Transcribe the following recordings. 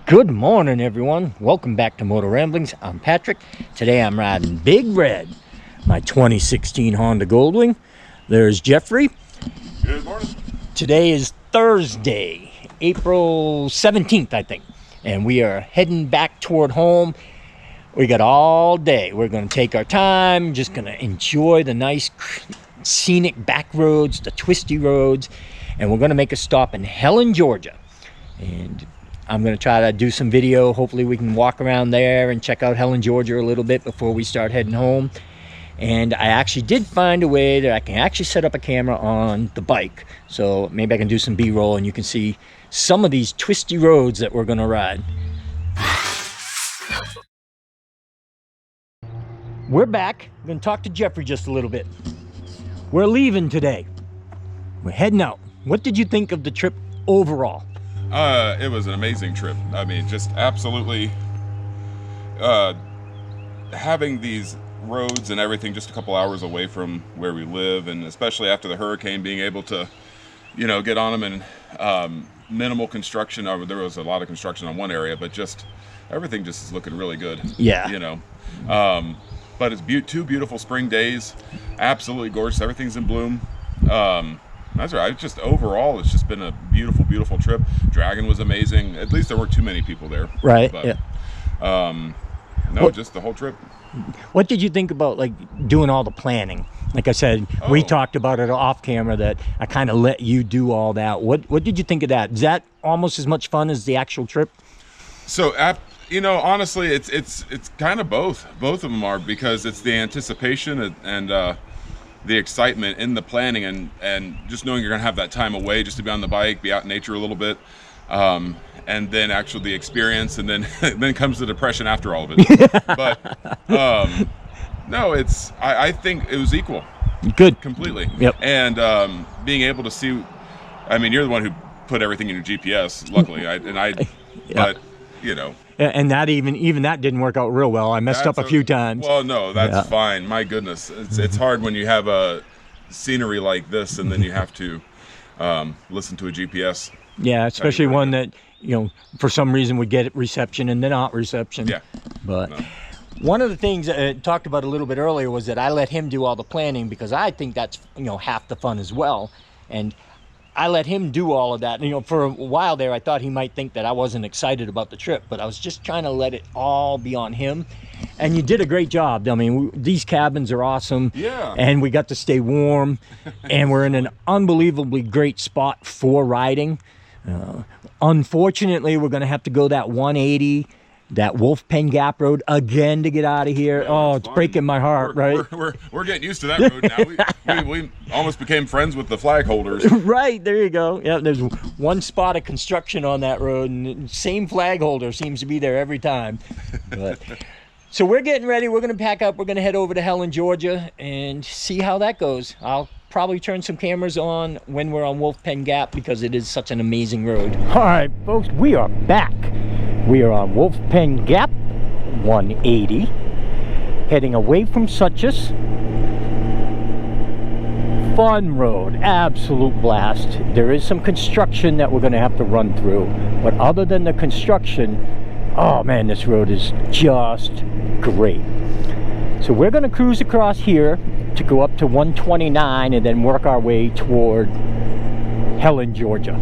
Good morning, everyone. Welcome back to Motoramblings. I'm Patrick. Today I'm riding Big Red, my 2016 Honda Goldwing. There's Geoffrey. Good morning. Today is Thursday, April 17th, I think, and we are heading back toward home. We got all day. We're going to take our time, just going to enjoy the nice scenic back roads, the twisty roads, and we're going to make a stop in Helen, Georgia. And I'm going to try to do some video. Hopefully we can walk around there and check out Helen, Georgia a little bit before we start heading home. And I actually did find a way that I can actually set up a camera on the bike. So maybe I can do some B-roll and you can see some of these twisty roads that we're going to ride. We're back. I'm going to talk to Geoffrey just a little bit. We're leaving today. We're heading out. What did you think of the trip overall? It was an amazing trip. I mean, just absolutely having these roads and everything just a couple hours away from where we live, and especially after the hurricane, being able to, you know, get on them and minimal construction. There was a lot of construction on one area, but just everything just is looking really good. Yeah. You know, but it's two beautiful spring days, absolutely gorgeous. Everything's in bloom. That's right. Just overall, it's just been a beautiful, beautiful trip. Dragon was amazing. At least there weren't too many people there. Right. But, yeah. No, just the whole trip. What did you think about like doing all the planning? Like I said, we talked about it off camera that I kind of let you do all that. What did you think of that? Is that almost as much fun as the actual trip? So, you know, honestly, it's kind of both. Both of them are, because it's the anticipation and the excitement in the planning and just knowing you're gonna have that time away just to be on the bike, be out in nature a little bit, and then actually the experience, and then then comes the depression after all of it. But no, I think it was equal. Good. Completely. Yep. And being able to see, I mean, you're the one who put everything in your GPS, luckily. But you know. And that even that didn't work out real well. I messed up a few times. Well, no, that's fine. My goodness, it's hard when you have a scenery like this and then you have to listen to a GPS. Yeah, especially one that, you know, for some reason would get reception and then not reception. Yeah. But one of the things I talked about a little bit earlier was that I let him do all the planning because I think that's, you know, half the fun as well. And I let him do all of that. You know, for a while there, I thought he might think that I wasn't excited about the trip, but I was just trying to let it all be on him. And you did a great job. I mean, these cabins are awesome. Yeah. And we got to stay warm, and we're in an unbelievably great spot for riding. Unfortunately, we're going to have to go that 180, that Wolf Pen Gap Road again to get out of here. Yeah, it's breaking my heart, right? We're getting used to that road now. We almost became friends with the flag holders. Right, there you go. Yeah, there's one spot of construction on that road, and the same flag holder seems to be there every time. But, so we're getting ready. We're going to pack up. We're going to head over to Helen, Georgia, and see how that goes. I'll probably turn some cameras on when we're on Wolf Pen Gap because it is such an amazing road. All right, folks, we are back. We are on Wolf Pen Gap 180, heading away from Suchess. Fun road, absolute blast. There is some construction that we're going to have to run through, but other than the construction, oh man, this road is just great. So we're going to cruise across here to go up to 129 and then work our way toward Helen, Georgia.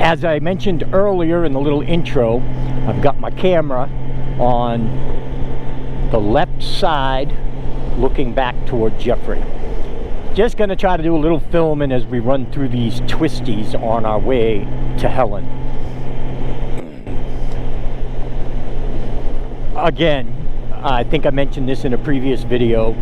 As I mentioned earlier in the little intro, I've got my camera on the left side looking back toward Geoffrey. Just going to try to do a little filming as we run through these twisties on our way to Helen. Again, I think I mentioned this in a previous video.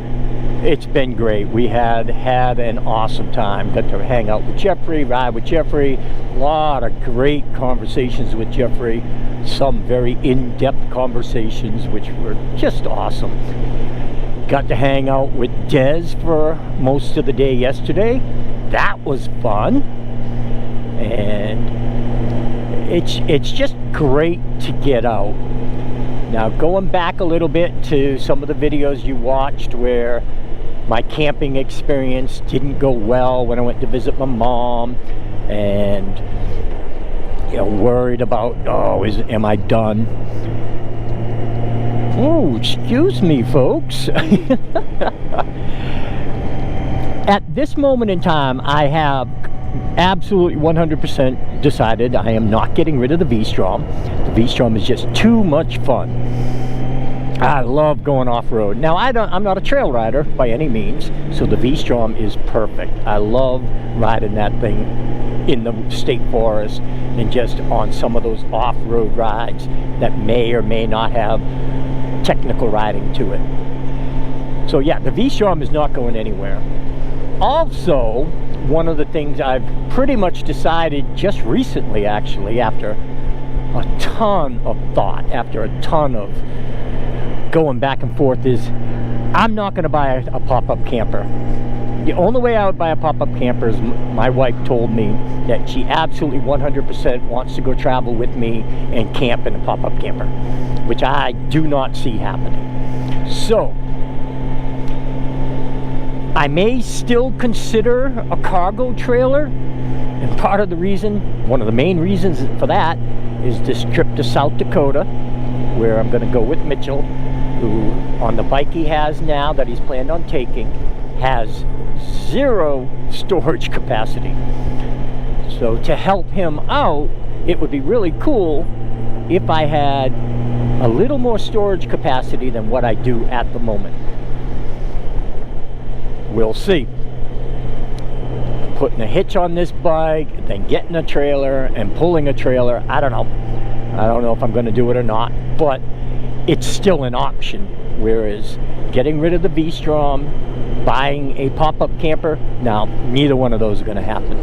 It's been great. We had an awesome time. Got to hang out with Geoffrey, ride with Geoffrey. A lot of great conversations with Geoffrey. Some very in-depth conversations, which were just awesome. Got to hang out with Des for most of the day yesterday. That was fun. And it's just great to get out. Now, going back a little bit to some of the videos you watched where my camping experience didn't go well when I went to visit my mom, and worried about, oh, am I done? Oh, excuse me, folks. At this moment in time, I have absolutely 100% decided I am not getting rid of the VStrom. The VStrom is just too much fun. I love going off-road. Now, I'm not a trail rider by any means, so the VStrom is perfect. I love riding that thing in the state forest and just on some of those off-road rides that may or may not have technical riding to it. So yeah, the VStrom is not going anywhere. Also, one of the things I've pretty much decided just recently, actually, after a ton of thought, after a ton of going back and forth, is I'm not going to buy a pop-up camper. The only way I would buy a pop-up camper is my wife told me that she absolutely 100% wants to go travel with me and camp in a pop-up camper, which I do not see happening. So I may still consider a cargo trailer, and part of the reason, one of the main reasons for that, is this trip to South Dakota, where I'm going to go with Mitchell, who on the bike he has now that he's planned on taking has 0 storage capacity. So to help him out, it would be really cool if I had a little more storage capacity than what I do at the moment. We'll see. Putting a hitch on this bike, then getting a trailer and pulling a trailer, I don't know. I don't know if I'm going to do it or not, but it's still an option. Whereas getting rid of the VStrom, buying a pop-up camper, now neither one of those are going to happen.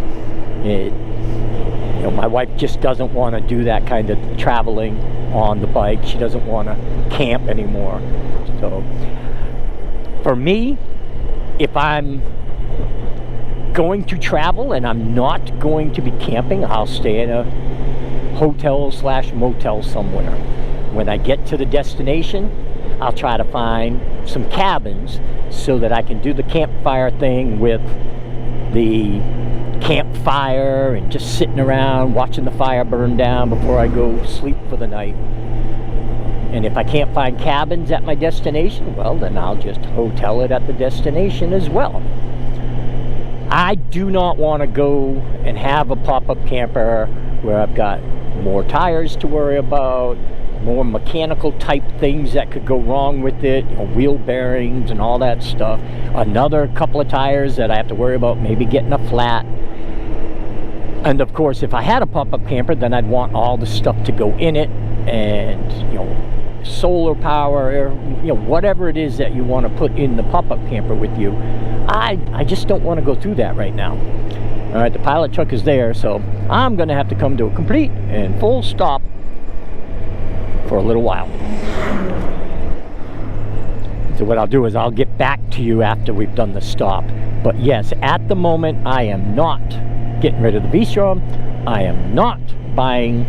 My wife just doesn't want to do that kind of traveling on the bike. She doesn't want to camp anymore. So for me, if I'm going to travel and I'm not going to be camping, I'll stay in a hotel/motel somewhere. When I get to the destination, I'll try to find some cabins so that I can do the campfire thing with the campfire and just sitting around watching the fire burn down before I go sleep for the night. And if I can't find cabins at my destination, well, then I'll just hotel it at the destination as well. I do not want to go and have a pop-up camper where I've got more tires to worry about, more mechanical type things that could go wrong with it, wheel bearings and all that stuff. Another couple of tires that I have to worry about maybe getting a flat. And of course, if I had a pop-up camper, then I'd want all the stuff to go in it, and solar power, whatever it is that you want to put in the pop-up camper with you. I just don't want to go through that right now. All right, the pilot truck is there, so I'm going to have to come to a complete and full stop for a little while. So what I'll do is I'll get back to you after we've done the stop. But yes, at the moment, I am not getting rid of the VStrom. I am not buying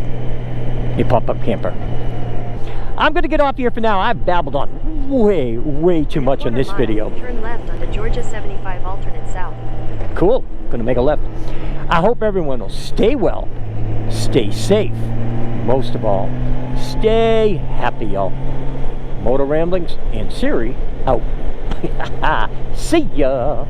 a pop-up camper. I'm going to get off here for now. I've babbled on way too much on this video. Turn left onto Georgia 75 alternate south. Cool. Going to make a left. I hope everyone will stay well, stay safe, most of all, stay happy, y'all. Motor Ramblings and Siri out. See ya.